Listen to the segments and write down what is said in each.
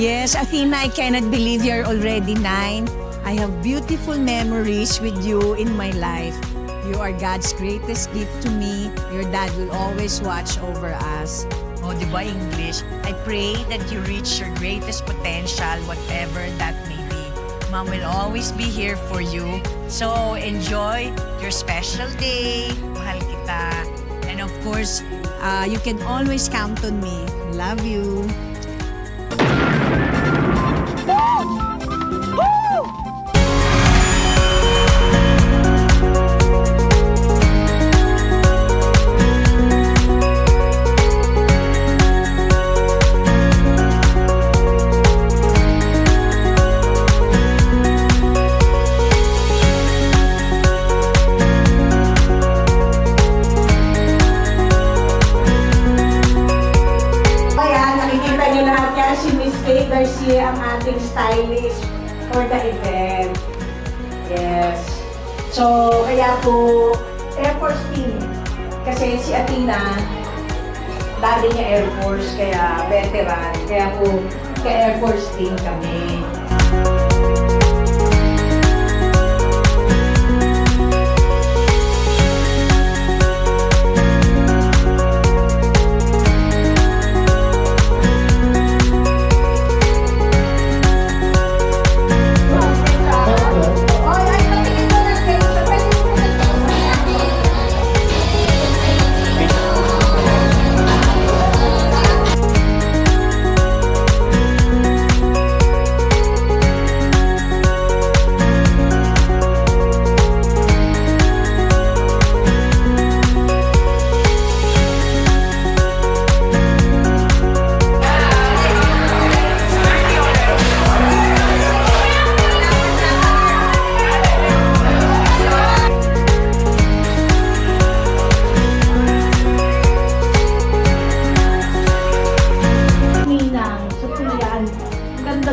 Yes, Athena, I cannot believe you're already 9. I have beautiful memories with you in my life. You are God's greatest gift to me. Your dad will always watch over us. Oh, di ba English? I pray that you reach your greatest potential, whatever that may be. Mom will always be here for you. So enjoy your special day. Mahal kita. And of course, you can always count on me. Love you. Garcia ang ating stylist for the event. Yes. So, kaya po, Air Force team. Kasi si Athena, dati niya Air Force, kaya veteran. Kaya po, ka-Air Force team kami.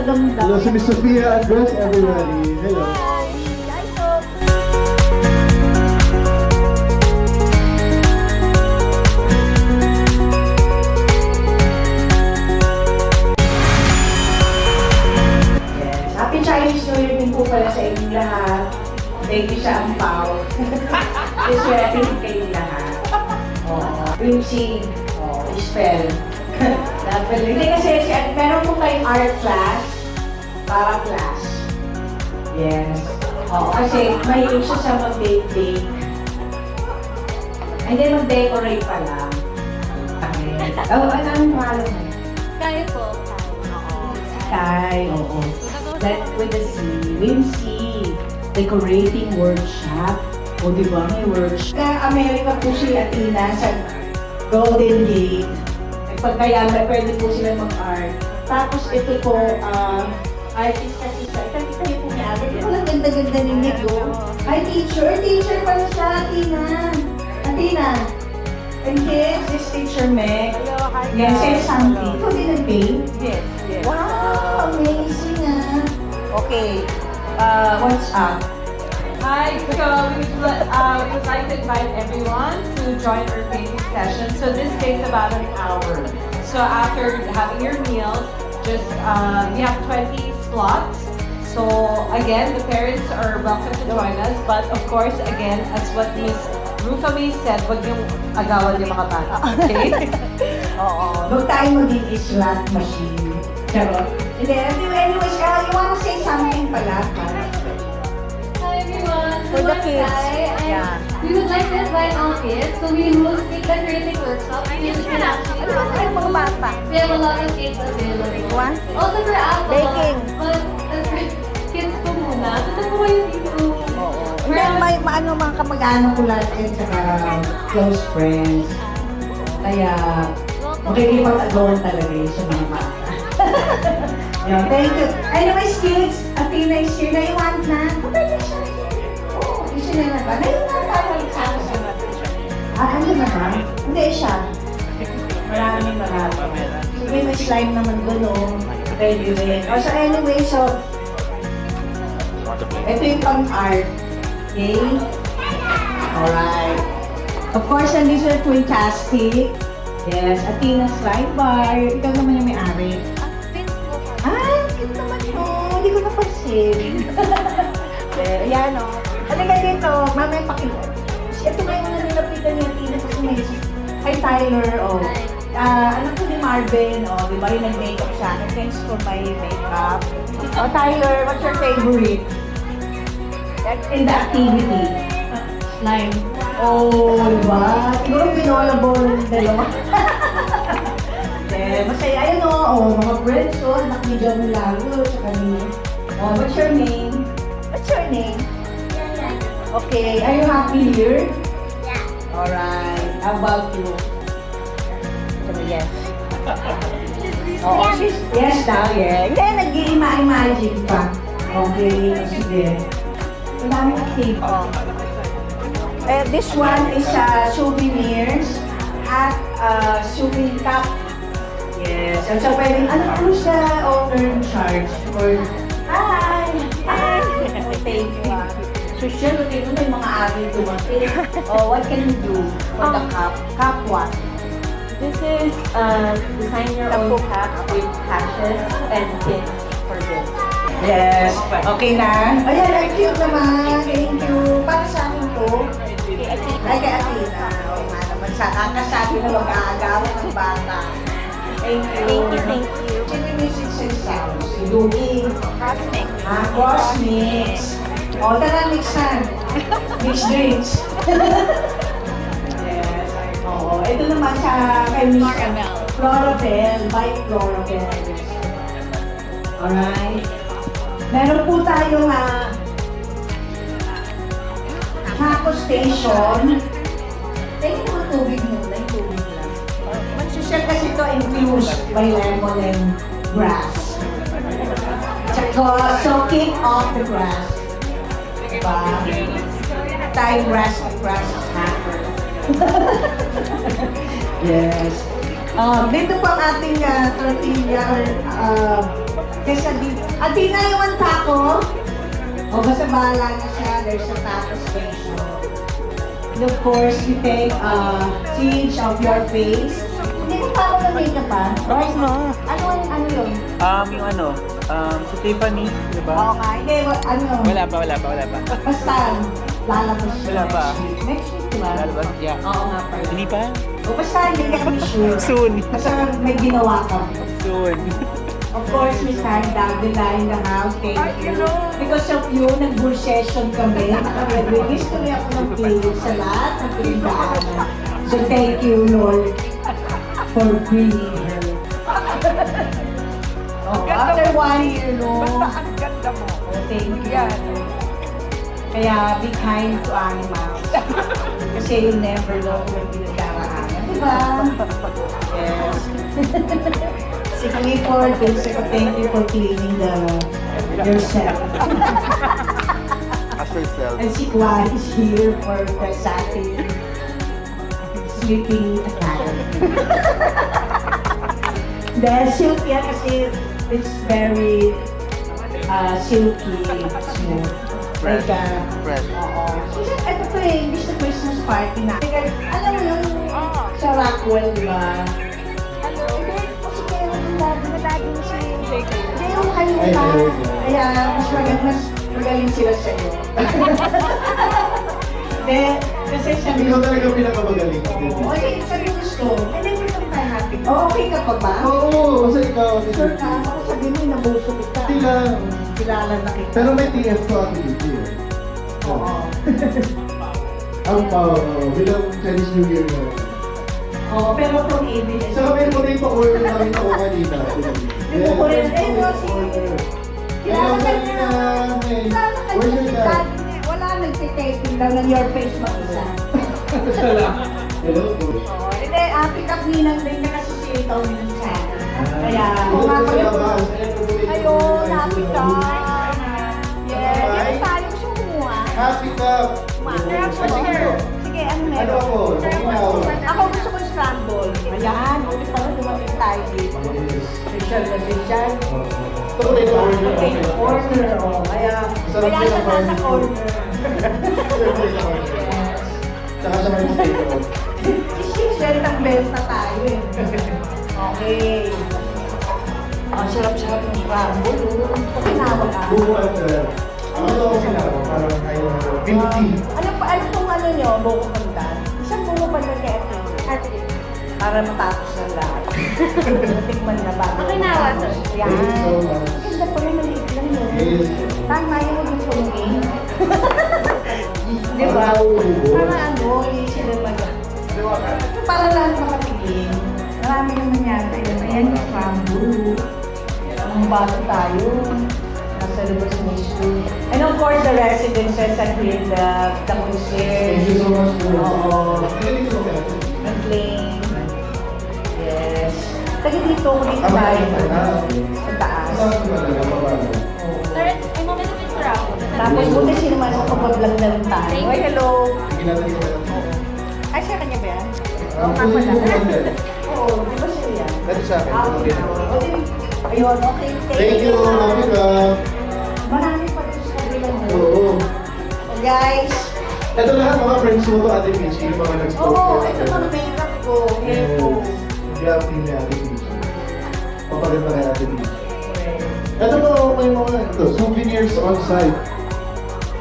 Hello, si Miss Sofia Andres, everybody. Hello. Yes. Happy Chinese New Year din po pala sa inyong lahat. Thank you sa ampaw. Iswerte kayong lahat. Rimsing, spell. Hindi kasi, meron po tayong art class, para class. Yes. Kasi may isa sa mag-bake. And then mag-decorate pa lang. Anong pangalan mo? Kaya po. Kai, oo. That with the C, Whimsy, decorating workshop. O diba, may workshop. Amerika po si Athena sa Golden Gate. Kaya pwede po sila mag-art. Tapos ito po, artist kasi siya. Ito po niya. Ito lang ganda-ganda ninyo doon. Ay, teacher. Teacher pala siya, Athena. Athena. And here's this teacher, Meg. Hello, hi. Yes, say something. Ikaw din nag-paint? Yes, yes. Wow, amazing ah. Okay, what's up? Hi, so we would like to invite everyone to join our painting session. So this takes about an hour. So after having your meals, just we have 20 slots. So again, the parents are welcome to join us. But of course, again, as what Miss Rufami said, wag yung agawan yung mga bata. Okay? Huwag tayo maging slot machine. Charot. Hindi, anyways, you wanna say something pala? Hi everyone. For the kids. Yeah. We would like to invite all kids. So we host a decorating workshop. Ano ba kayo mga bata? We have a lot of kids available. What? Also for alcohol. Baking. But for kids po muna. Ito po kayo dito. May mga kamag-anak ko lahat yan, saka close friends. Kaya, makikipag-agawan talaga yun sa mga bata. Yeah, thank you. Anyways, kids, Athena is here. Naiwan na. Pwede siya. Oo, isa na na ba? Naiwan na tayo sa ano na ba? Hindi siya. Marami. Sige, may slime naman doon, oh. Ready rin. So anyway, so, ito yung pang-art. Okay? Alright. Of course, nandito na Twintastic. Yes, Athena Slide Bar. Ikaw naman yung may-ari. Ah, cute naman ito. Hindi ko napansin. Ayan o. Halika dito. Mamaya pakilala. Ito nga yung mga nilapitan niya, Tina, kasi may Hi Tyler, oh. Alam ko ni Marvin, oh, di ba yung nag-makeup sa akin. Thanks for my makeup. Oh, Tyler, what's your favorite? In the activity? Slime. Oh, di ba? Siguro pinolable ng dalawa. Masaya, ayun oh, mga friends, oh, anak ni John Milagro, tsaka ni, oh, what's your name? What's your name? Okay, are you happy here? Yeah. Alright, how about you? Yes. Oh, yes daw, yeah. Hindi, nag-i-imagine pa. Okay, sige. Madami ng tape. This one is souvenirs at souvenir cup. Yes. So, pwedeng, ano po siya owner in charge? Or, hi! Hi! Oh, thank you. So, siya, may mga avid dumating. Oh, what can you do for the cup? Cup what? This is design your own cap with patches and pins for this. Yes. Okay na? Ayan, ang cute naman. Thank you. Para sa akin to. Ay, kay Athena. Oo nga naman. Kakasabi na mag-aagawan ng bata. Thank you. Thank you. Sino yung music sounds? Si Louie. Cosmix. Cosmix. O, tara, mix na. Mix drinks. Yes. Oo. Ito naman sa kay Miss Florabel. By Florabel. Alright. Meron po tayong Taco Station. Tingin mo tubig muna, yung tubig lang. Magsishare kasi ito infused by lemon and grass. Tsaka soaking off the grass. Diba? Thai grass is hacker. Yes. Dito po ang ating tortilla or quesadilla. Athena, you want taco? O basta bahala na siya, there's a taco station. And of course, you take siege of your face. Hindi mo pa ako na makeup pa? Tapos na. Ano yun? Yung si Tiffany, di ba? Oo nga, hindi, ano? Wala pa. Basta, lalabas siya Wala pa. Next week, diba? Lalabas, yeah. Oo nga pa. Hindi pa? O basta, hindi ka kami sure. Soon. Basta may ginawa ka. Soon. Of course, Miss Handa, in the house. Thank you. Because of you, nag-bull session kami. Naka-release kami ako ng playlist sa lahat ng pinagdaanan. So thank you, Lord, for bringing her. Oh, after 1 year, no? Basta ang ganda mo. Oh, thank you. Yan. Kaya be kind to animals. Kasi you never know kung may pinagdaraanan. Diba? Yes. Si Clifford, thank you for cleaning yourself. As yourself. And si Kwa is here for presenting sleeping attire. Dahil silk yan kasi it's very silky, smooth. Fresh. Like, Fresh. Oo. So, ito to imbis na Christmas party na. Alam mo yun, sa Rockwell, di ba? Kasi kaya Madaging si Jake. hindi yung kayo pa. Kaya mas magaling sila sa iyo. Hindi, kasi sabi Ikaw talaga pinakamagaling. Oo, kasi sabi gusto, hindi mo lang tayo happy. Oh, okay ka pa ba? Oo, kasi ikaw. Sure ka, baka sabi mo, inabuso kita. Hindi lang. Kilala na kita. Pero may TF to ako dito. Oo. Bilang Chinese New Year mo. Oo, pero from evidence. Saka meron ko na yung pa-order na rin ako kanina. Yung ko rin, eh, no, si... Kilala ka niya. Kilala ka Where's your niya. dad? Wala, nagtitaping lang ng your face mag-isa. Hello? Oo, hindi, pick up ninang din na kasi si ikaw din sa akin. Kaya, kung Hello, ako yung... Ayun, happy ka. Yes. Dito tayo gusto mo kumuha. Happy cup! Sige, ano Ano meron? ako? Ikaw? Ako gusto ko yung scramble. Ayan, ulit pa rin dumating tayo dito. Special na special. Ito ko dito order. Okay, corner, oh. Kaya siya nasa corner. Saka siya may potato. Si Shish, benta tayo eh. Okay. Ang sarap-sarap ng scramble. Pakinawa ka. Buko at ano ako sila ako, parang ayaw na green tea. Ano pong ano nyo, buko pandan? Isang buko pandan kay Ate. Para matapos na lahat. Tikman na ba? Pakinawa, sir. Yan. Thank you so much. Maganda pa rin, maliit lang yun. Yes. Tama yung mag-sungin. Di ba? Para ano, yung sila mag... Para lahat makatigin. Marami naman yata yun. Ayan yung scramble. Ang bata tayo. Nasa labas ng school. And of course, the residences and here, the concierge. Thank you so much for Oo. Thank you so much. Ang plane. Yes. Taga dito ko dito tayo. Sa taas. Saan ka talaga, paano? Sir, ay mo meron yung sarap. Tapos buti sino man sa pag-vlog na rin tayo. Thank you. Ay, hello. Sige natin yung Ay, siya kanya ba yan? Ang pwede yung content. Oo, di ba siya yan? Dati sa akin, Ah, okay. Ayun, okay. Thank you, Monica. Marami pa rin sa kabilang mo. Oo. So, guys, Ito lahat mga friends mo to, Ate Michi, yung mga nag-spoke. oo, ito mga makeup ko, hair ko. Hindi team ni Ate Michi. Papaganda kay Ate Michi. Ito po, may mga ito, souvenirs on site.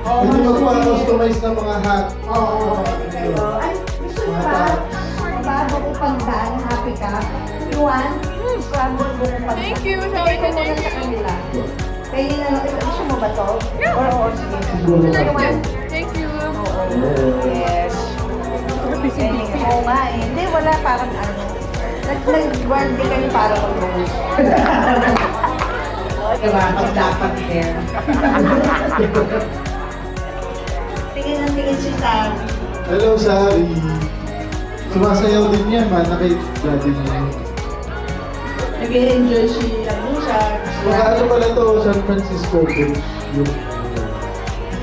Oo, Pwede mga magpa-customize ng mga hat. Oo, kayo. Ay, gusto nyo ba? Bago ko pandan, happy ka? You want? Scramble mo ng pandan. Thank you, Bigay ko muna sa kanila. Pwede na lang, gusto mo ba to? Or sige. Siguro You na. want? Thank you. Yes. Oo nga eh. Hindi, wala parang ano. Nag-guardi kami para mag-rose. Diba? Pag dapat hair. Tingin ang tingin si Sam. Hello, Sari. Sumasayaw din yan, man. Nakay-daddy niya. Nag-enjoy si ano sa... Ano pala to, San Francisco Beach. Yung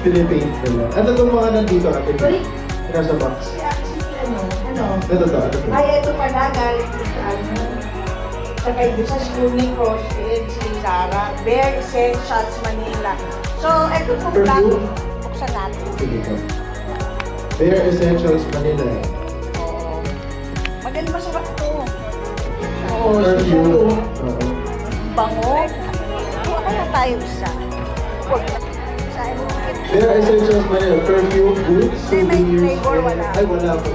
pinipaint nila. Ano itong mga nandito, Ate? Sorry? Nasa box. Ano? Ito to, ito to. Ay, ito pala galing sa ano. Sa kaibigan sa school ni CrossFit, si Sarah. Bare Essentials Manila. So, ito pong black. Perfume? Buksan natin. Sige po. Bare Essentials Manila. Oo. Maganda masarap ito. Oo, Perfume. siya Oo. bango. Kuha kaya tayo isa. Sa ano? Bare Essentials Manila. Perfume, boots, Hindi, may souvenirs. flavor, wala. Ay, wala po.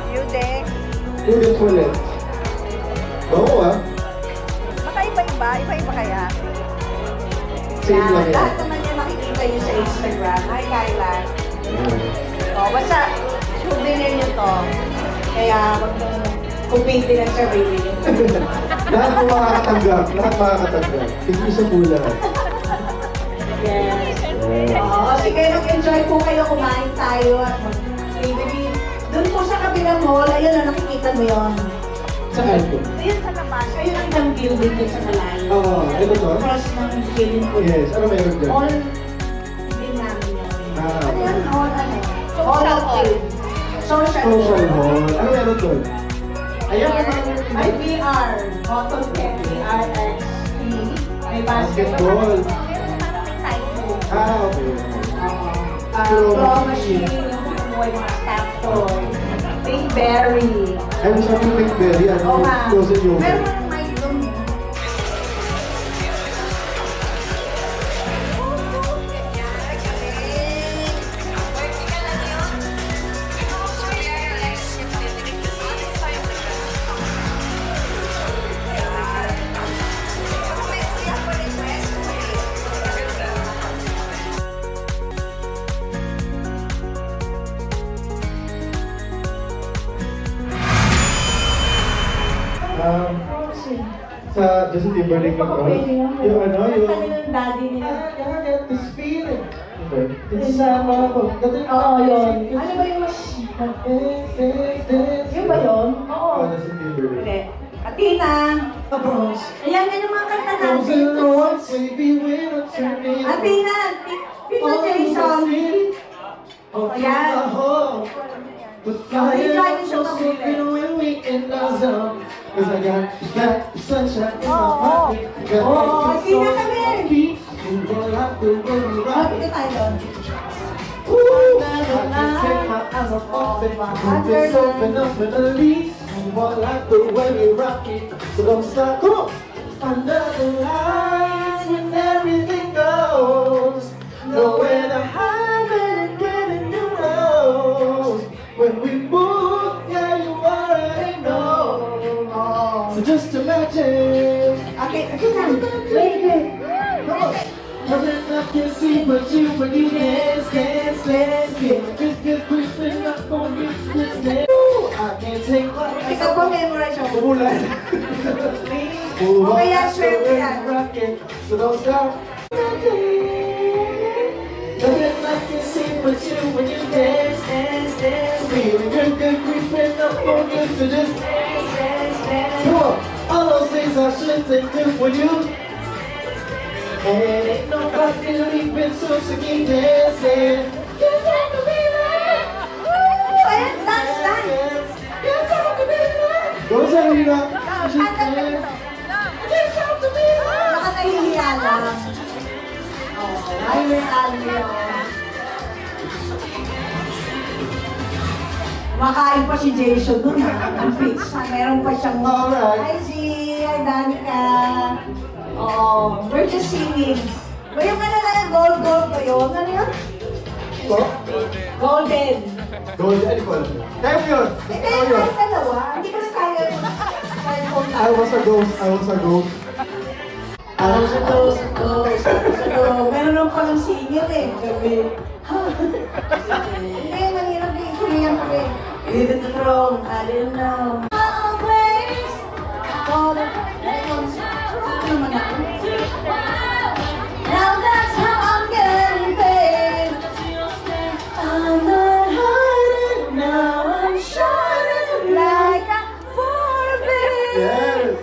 Yude. Unit wallet. Oo ah. Makaiba-iba. Iba-iba kaya. Same lang yan. Lahat naman yan makikita nyo sa Instagram. Hi, Kailan. Ayun. O, basta, souvenir nyo to. Kaya, wag nyo kumpinte ng sarili. Lahat po makakatanggap. Lahat makakatanggap. Tigil sa pula. Yes. Oo, sige, nag-enjoy po kayo. Kumain tayo at mag-baby. Doon po sa kabilang mall, ayun na, nakikita mo yun. Saan po? Ayun sa labas. Ayun ang isang building din sa malayo. Oo, ito to? Cross ng building po. Yes, ano meron dyan? All, hindi namin yun. Ah, Ano yan? All, ano? Social hall. Social Social hall. Ano meron doon? Ayan, may VR. Bottom Pet VRXT. May basketball. Basketball. Ah, okay. Claw machine. May mga staff toy. Pinkberry. Ay, sabi yung Pinkberry, ano? Oo nga. Frozen yogurt. Meron mo ng mic doon. Sa Justin Timberlake yung Pwede yan. yung ano, yung... Ano yung daddy nila? I get this feeling. It's sama ko. Oo, yun. Ano ba yung mas... Yung ba yun? Oo. Oh, Justin Timberlake. Hindi. Katina! Ayan, yan yung mga kanta natin. Athena! Tito Jason! Ayan. Oo, Athena kami! Bakit tayo doon? under the lights when everything goes. Nowhere to hide and getting new clothes. When we move, yeah, you already know. So just imagine. Okay, wait, wait. Nothing I can see but you when you dance, dance, dance. Just get creeping up on you, just dance. I can't take what I Ikaw po memorize ako. Umulan. Okay, yan, swear ko yan. Rockin', so don't stop. Nothing I can see but you when you dance, dance, dance. Feeling good, good, creeping up on you, so just dance, dance, dance. Come on, all those things I shouldn't do for you. And ain't nobody leaving, so keep dancing. You have to be there. Ayan, dance, dance. You have to be there. Go, Sarina. Just dance. You have to be there. Baka nahihiya lang. Oh, ay, may alio. Makain pa si Jason dun ha, ang pizza. Meron pa siyang, Alright. Hi Z, hi Danica. Oo, we're just singing. Ba yung ano na yung gold ba yun? Ano yun? Go. Golden. Go, ano ko alam. Kaya mo yun. Hindi Kaya mo kayo yun. kahit dalawa. Hindi ko na kaya yun. I was a ghost. I was a ghost. Sa to. Meron lang palang singer eh. Gabi. Hindi, mahirap din. Korean pa rin. Even the throne, I didn't know. Always. Naman ako. Now that's how I'm getting paid. I'm not hiding, now I'm shining like a barbie. Yes.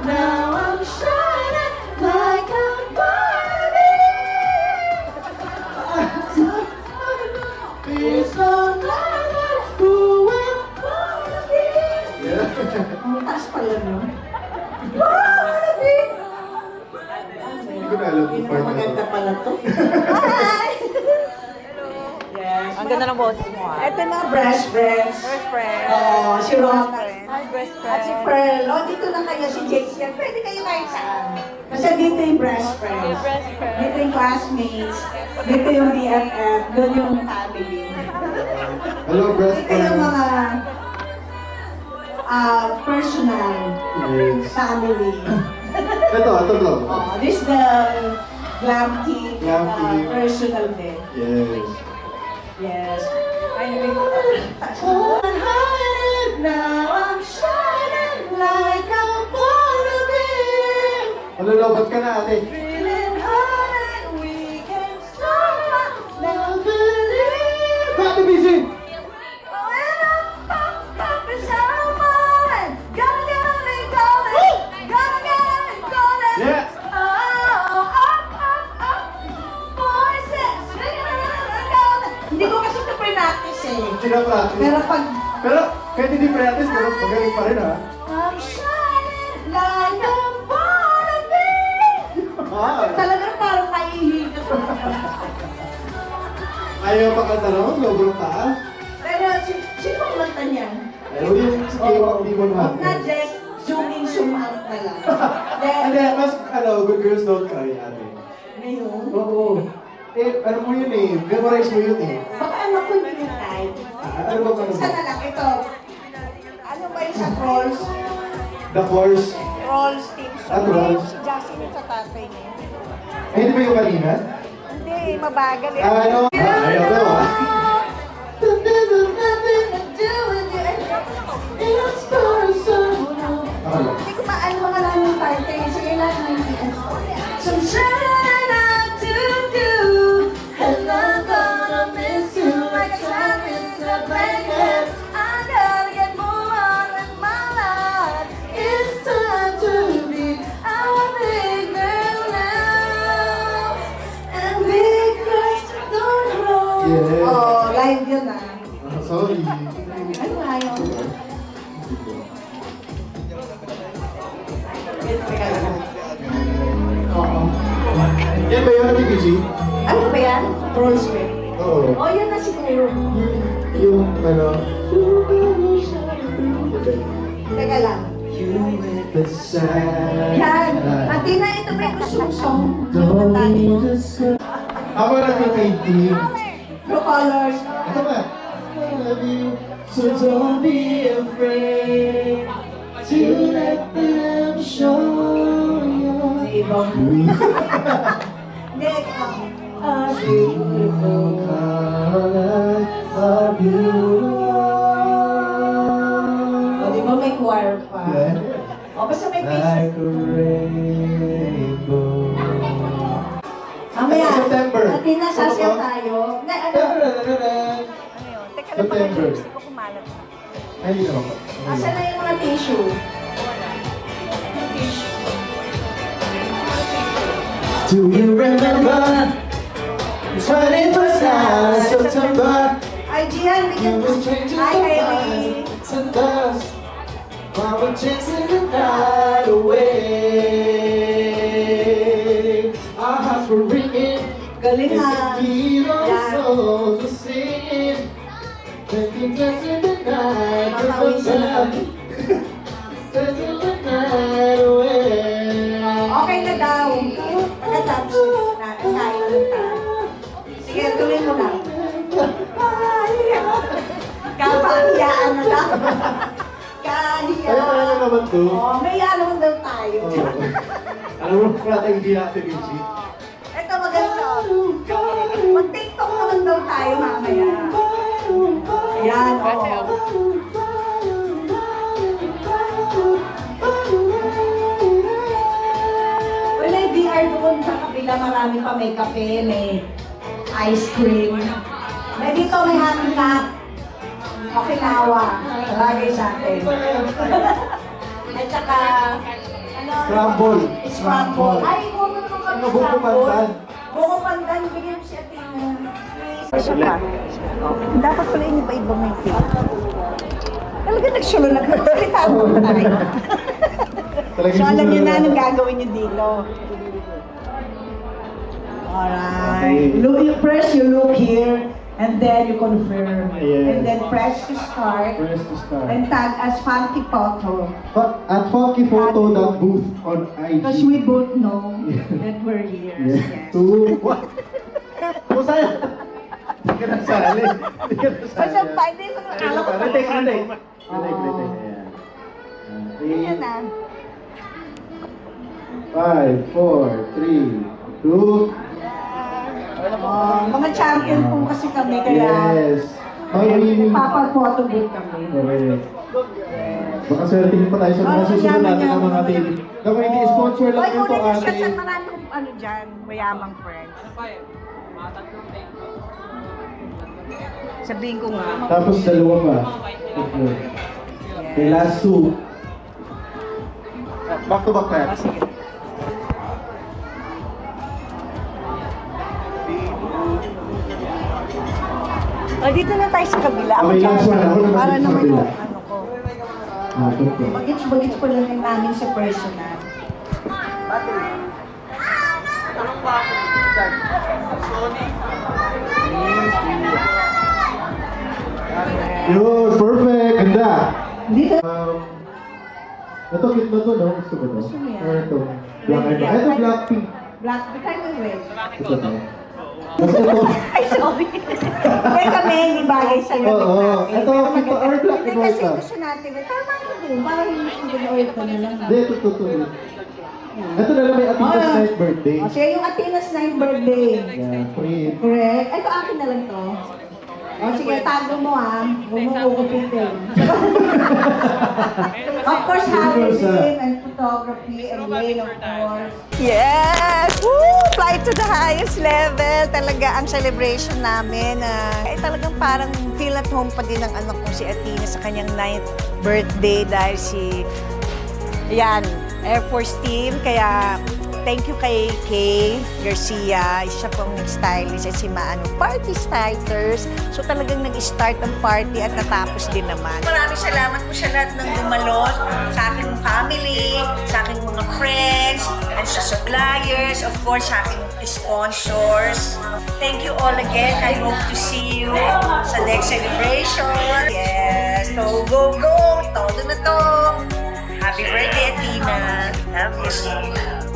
Now I'm shining like a Barbie. It's so nice who will wanna be. Yeah. Ang taas pala nun. Wanna be. Hindi ko na alam kung paano Maganda ito. pala to. Yes. Ang ganda ng boses mo ah. Ito na, breast. First friend. Oo, si Ron. Hi, best At si friend. Pearl. O, dito na kayo si Jace yan. Pwede kayo kahit saan. Basta dito yung breast friends. Best friend. Dito yung classmates. Dito yung BFF. Doon yung family. Hello, best Dito yung friend. mga personal Yes. family. Ito bro. Oh, this is the glam team. Glam team. Personal din. Yes. Yes. Now I'm shining like a barbie. Malulobot ka na ate. Feeling high and we can start. Now believe. Ate BJ! When I'm up is our mind. Gonna get it going. Gonna get it going. Yeah. Oh, up. Voices. Hindi ko kasi ito pre-practice eh. Pinapractice. Pero pag Pero kahit hindi practice, pero magaling pa rin ha. I'm shining like a Barbie. Ah, Talagang parang naihigat. ayaw pa kanta naman, sobrang taas. Pero sino ang kanta niyan? Ayaw yung si K-pop Demon Huwag na, Hunter. Jess. Zoom in, zoom out na lang. Hindi, mas Good Girls Don't Cry ate. Ngayon, Oo. Ano mo yun eh, memorize mo yun eh. baka anak ko hindi yung type. Ano ba Isa na lang, ito. Ano ba yung sa Trolls? The Course. Trolls team song. Ah, Trolls. Si Justin yung sa tatay niya. Ay, hindi ba yung kanina? Hindi, mabagal eh. Ano? Ayaw daw ah. There's nothing to do with you. It's person. Akala. Hindi ko maano mga lang yung parte. Sige lang, maintindihan. Some shine out to do. And I'm gonna miss you like a child miss a blanket. I gotta get more on with my life. It's time to be our big girl now. And big Yes. Oh, live yun ah. Sorry. Ano ayaw? Oo. Yan ba yun, Ate Gigi? Ano ba yan? Trolls Way. Oo. Oh, yun na siguro. Yung ano? Teka lang. Beside. Yan. Pati na ito may gustong song. Don't need to say. Ako lang yung painting. Blue colors. Ito ba? I love you, so don't be afraid to let them show you. May ibang. Hindi, A beautiful color of you. O, di ba may choir pa? Yeah. O, basta may picture. Like a rainbow. Mamaya, September. Pati na sasayaw tayo. Na, ano? Teka lang, September. gusto ko kumalat. Ay, hindi naman po. Asan na yung mga tissue? Do you remember 21st night of September? Ay, Gian, bigyan You mo. were changing Hi, the Kylie. lights and dust while we're chasing the night away. Our hearts were ringing, Galing and ah. the heroes' Yeah. souls were singing. Making dancing the night Makawisan na kami. dancing the night away. Okay na daw. Pagkatapos na, tayo lang tayo. Sige, tuloy mo lang. Kapahiyaan na lang. Ay, Kahiyaan. ano naman to? Oh, may ano daw tayo. Alam mo, kaya hindi natin Gigi. Ito maganda. Mag-TikTok naman daw tayo mamaya. Ayan, oo. Wala yung VR doon sa kabila, marami pa may kape, may ice cream. May dito may handicap. Okinawa. Bagay sa atin. At saka, ano? Scramble. Scramble. Ay, huwag mo naman kami Ano, buko pandan? Buko pandan, bigyan mo si Athena. Isa pa. Dapat pala yung iba-iba may cake. Talaga nagsulo na. Salita mo tayo. So alam niyo na anong gagawin niyo dito. Alright. Look, you press, you look here, and then you confirm. Yes. And then press to start. Press to start. And tag as Funky Photo. At funkyphoto.booth on IG. Because we both know that we're here. Yeah. Two. What? Pusaya. Hindi ka nasali. Hindi ka nasali. Basta pa, hindi mo na alam ko. Retake. Ayan. Yan na. 5, 4, 3, 2. Mga champion po kasi kami, kaya Yes. Mawawinin. papa-photo booth kami. Correct. Baka swertihin pa tayo sa mga susunod natin ng mga TV. Kung hindi sponsor lang Ay, ito kunin niyo siya sa ating. marami kong ano dyan, mayamang friends. Sabihin ko nga. Tapos dalawa pa. Okay. The last two. Back to back na. Sige. O, dito na tayo sa kabila. Ako Okay, dyan. last one. Ako naman Para dito sa naman kabila. yung ano ko. Okay. Bagits-bagits pa lang yung namin sa personal. Yun, perfect. Ganda. Dito. Ito, cute na to, no? Gusto mo to? Gusto mo yan. Or ito? Black and white. Ito, black pink. Black, the kind of red. Ito to. Basta ito. Ay, sorry. Kaya kami, hindi bagay sa iyo. Oo. Ito, ito, or black Hindi and white kasi ka. gusto natin. Tama ko din. Parang yung sugar oil ko na lang. Hindi, ito. Ito na lang may Atina's Ah. 9th birthday. O, siya yung Athena's 9th birthday. Yeah, free. Correct. Ito, akin na lang to. O, sige, tago mo ha. Huwag mo kukupitin. Of course, happy team and photography and Lane, of course. Yes! Woo! Fly to the highest level. Talaga ang celebration namin. Talagang parang feel at home pa din ng anak ko si Athena sa kanyang 9th birthday dahil si Air Force team. Kaya thank you kay Kay Garcia. Siya pong stylist at si Maano, party starters. So talagang nag-start ang party at natapos din naman. Maraming salamat po sa lahat ng dumalo, sa aking family, sa aking mga friends, and sa suppliers, of course, sa aking sponsors. Thank you all again. I hope to see you sa next celebration. Yes, go, go, go! Todo na to! Happy birthday, Athena! Love you.